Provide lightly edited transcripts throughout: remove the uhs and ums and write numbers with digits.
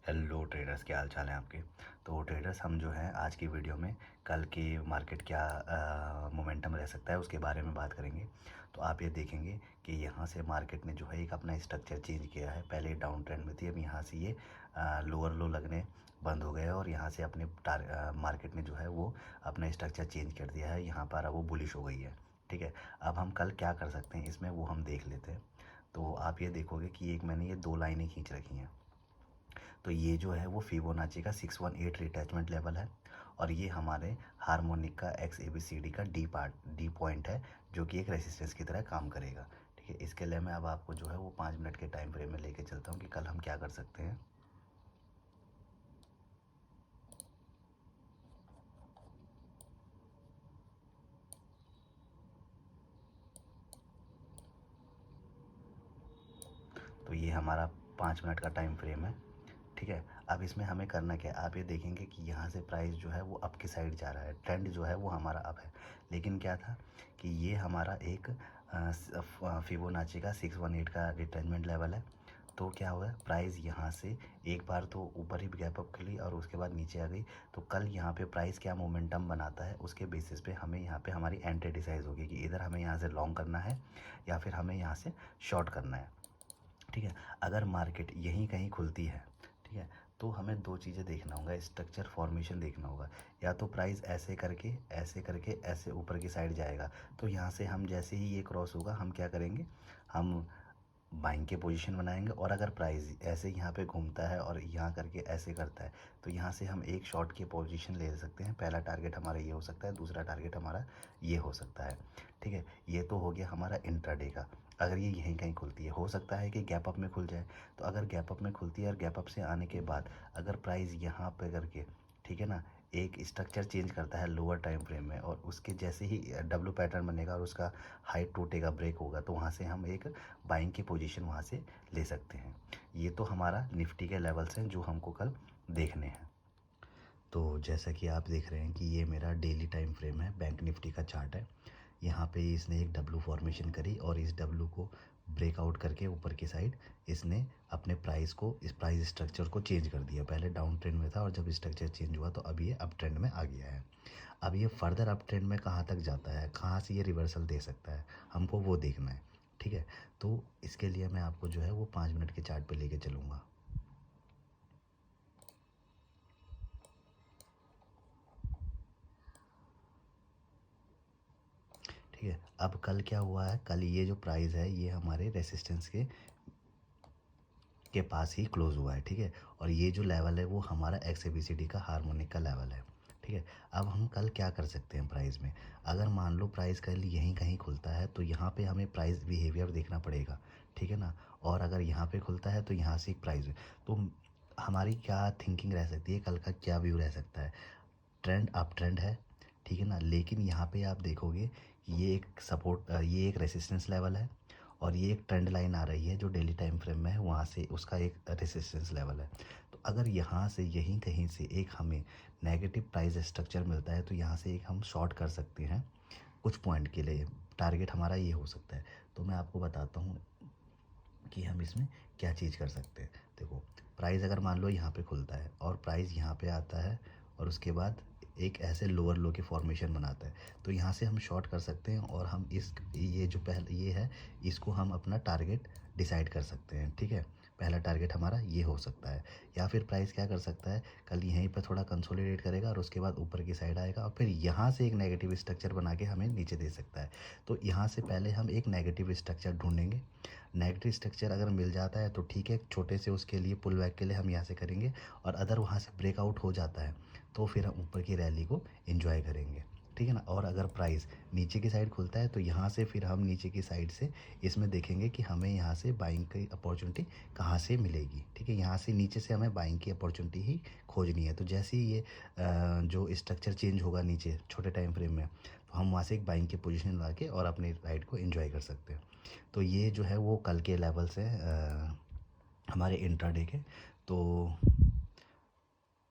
Hello traders, क्या हाल चाल है आपके। तो ट्रेडर्स, हम जो है आज की वीडियो में कल की मार्केट क्या मोमेंटम रह सकता है उसके बारे में बात करेंगे। तो आप ये देखेंगे कि यहाँ से मार्केट ने जो है एक अपना स्ट्रक्चर चेंज किया है। पहले डाउन ट्रेंड में थी, अब यहाँ से ये लोअर लो लगने बंद हो गए और यहाँ से अपने मार्केट ने जो है वो अपना स्ट्रक्चर चेंज कर दिया है। यहाँ पर अब वो बुलिश हो गई है। ठीक है, अब हम कल क्या कर सकते हैं इसमें वो हम देख लेते हैं। तो आप ये देखोगे कि एक मैंने ये दो लाइनें खींच रखी हैं। तो ये जो है वो फिबोनाची का 618 रिटैचमेंट लेवल है और ये हमारे हार्मोनिक का XABCD का डी पॉइंट है, जो कि एक रेसिस्टेंस की तरह काम करेगा। ठीक है, इसके लिए मैं अब आपको जो है वो 5 मिनट के टाइम फ्रेम में लेके चलता हूँ कि कल हम क्या कर सकते हैं। तो ये हमारा 5 मिनट का टाइम फ्रेम है। ठीक है, अब इसमें हमें करना क्या है, आप ये देखेंगे कि यहाँ से प्राइस जो है वो अप की साइड जा रहा है। ट्रेंड जो है वो हमारा अप है, लेकिन क्या था कि ये हमारा एक फिबोनाची का 618 का रिट्रेसमेंट लेवल है। तो क्या हुआ, प्राइस यहाँ से एक बार तो ऊपर ही गैप अप खुली और उसके बाद नीचे आ गई। तो कल यहाँ पे प्राइस क्या मोमेंटम बनाता है उसके बेसिस पे हमें यहाँ पे हमारी एंट्री डिसाइड होगी कि इधर हमें यहाँ से लॉन्ग करना है या फिर हमें यहाँ से शॉर्ट करना है। ठीक है, अगर मार्केट यहीं कहीं खुलती है, ठीक है, तो हमें दो चीज़ें देखना होगा, स्ट्रक्चर फॉर्मेशन देखना होगा। या तो प्राइस ऐसे करके ऐसे ऊपर की साइड जाएगा, तो यहाँ से हम जैसे ही ये क्रॉस होगा हम क्या करेंगे, हम बाइंग के पोजीशन बनाएंगे। और अगर प्राइस ऐसे यहाँ पे घूमता है और यहाँ करके ऐसे करता है, तो यहाँ से हम एक शॉर्ट की पोजीशन ले सकते हैं। पहला टारगेट हमारा ये हो सकता है, दूसरा टारगेट हमारा ये हो सकता है। ठीक है, ये तो हो गया हमारा इंट्राडे का। अगर ये यहीं कहीं खुलती है, हो सकता है कि गैप अप में खुल जाए। तो अगर गैप अप में खुलती है और गैप अप से आने के बाद अगर प्राइस यहाँ पे करके, ठीक है ना, एक स्ट्रक्चर चेंज करता है लोअर टाइम फ्रेम में और उसके जैसे ही डब्लू पैटर्न बनेगा और उसका हाइट टूटेगा, ब्रेक होगा, तो वहाँ से हम एक बाइंग की पोजीशन वहाँ से ले सकते हैं। ये तो हमारा निफ्टी के लेवल्स हैं जो हमको कल देखने हैं। तो जैसा कि आप देख रहे हैं कि ये मेरा डेली टाइम फ्रेम है, बैंक निफ्टी का चार्ट है। यहाँ पे इसने एक डब्लू फॉर्मेशन करी और इस डब्लू को ब्रेकआउट करके ऊपर की साइड इसने अपने प्राइस को, इस प्राइस स्ट्रक्चर को चेंज कर दिया। पहले डाउन ट्रेंड में था और जब स्ट्रक्चर चेंज हुआ तो अब ये अप ट्रेंड में आ गया है। अब ये फर्दर अप ट्रेंड में कहाँ तक जाता है, कहाँ से ये रिवर्सल दे सकता है, हमको वो देखना है। ठीक है, तो इसके लिए मैं आपको जो है वो 5 मिनट के चार्ट पे लेके चलूँगा। ठीक है, अब कल क्या हुआ है, कल ये जो प्राइस है ये हमारे रेसिस्टेंस के पास ही क्लोज हुआ है। ठीक है, और ये जो लेवल है वो हमारा XABCD का हार्मोनिक का लेवल है। ठीक है, अब हम कल क्या कर सकते हैं प्राइस में, अगर मान लो प्राइस कल यहीं कहीं खुलता है तो यहाँ पे हमें प्राइस बिहेवियर देखना पड़ेगा। ठीक है ना, और अगर यहाँ पे खुलता है तो यहाँ से एक प्राइस, तो हमारी क्या थिंकिंग रह सकती है, कल का क्या व्यू रह सकता है। ट्रेंड अप ट्रेंड है, ठीक है ना, लेकिन यहाँ पे आप देखोगे कि ये एक सपोर्ट, ये एक रेसिस्टेंस लेवल है और ये एक ट्रेंड लाइन आ रही है जो डेली टाइम फ्रेम में है, वहाँ से उसका एक रेसिस्टेंस लेवल है। तो अगर यहाँ से यहीं कहीं से एक हमें नेगेटिव प्राइस स्ट्रक्चर मिलता है तो यहाँ से एक हम शॉर्ट कर सकते हैं कुछ पॉइंट के लिए। टारगेट हमारा ये हो सकता है। तो मैं आपको बताता हूँ कि हम इसमें क्या चीज़ कर सकते हैं। देखो, प्राइस अगर मान लो यहाँ पे खुलता है और प्राइस यहाँ पे आता है और उसके बाद एक ऐसे लोअर लो की फॉर्मेशन बनाता है, तो यहाँ से हम शॉर्ट कर सकते हैं और हम इस ये जो पहले ये है इसको हम अपना टारगेट डिसाइड कर सकते हैं। ठीक है, पहला टारगेट हमारा ये हो सकता है। या फिर प्राइस क्या कर सकता है, कल यहीं पर थोड़ा कंसोलिडेट करेगा और उसके बाद ऊपर की साइड आएगा और फिर यहाँ से एक नेगेटिव स्ट्रक्चर बना के हमें नीचे दे सकता है। तो यहाँ से पहले हम एक नेगेटिव स्ट्रक्चर ढूंढेंगे। नेगेटिव स्ट्रक्चर अगर मिल जाता है तो ठीक है, छोटे से उसके लिए पुल बैक के लिए हम यहाँ से करेंगे और अदर वहाँ से ब्रेकआउट हो जाता है तो फिर हम ऊपर की रैली को एंजॉय करेंगे। ठीक है ना, और अगर प्राइस नीचे की साइड खुलता है तो यहाँ से फिर हम नीचे की साइड से इसमें देखेंगे कि हमें यहाँ से बाइंग की अपॉर्चुनिटी कहाँ से मिलेगी। ठीक है, यहाँ से नीचे से हमें बाइंग की अपॉर्चुनिटी ही खोजनी है। तो जैसे ही ये जो स्ट्रक्चर चेंज होगा नीचे छोटे टाइम फ्रेम में, तो हम वहाँ से एक बाइंग की पोजीशन ला के और अपनी राइड को एंजॉय कर सकते हैं। तो ये जो है वो कल के लेवल्स हैं हमारे इंट्राडे के। तो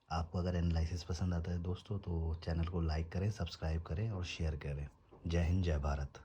आपको अगर एनालिसिस पसंद आता है दोस्तों तो चैनल को लाइक करें, सब्सक्राइब करें और शेयर करें। जय हिंद, जय भारत।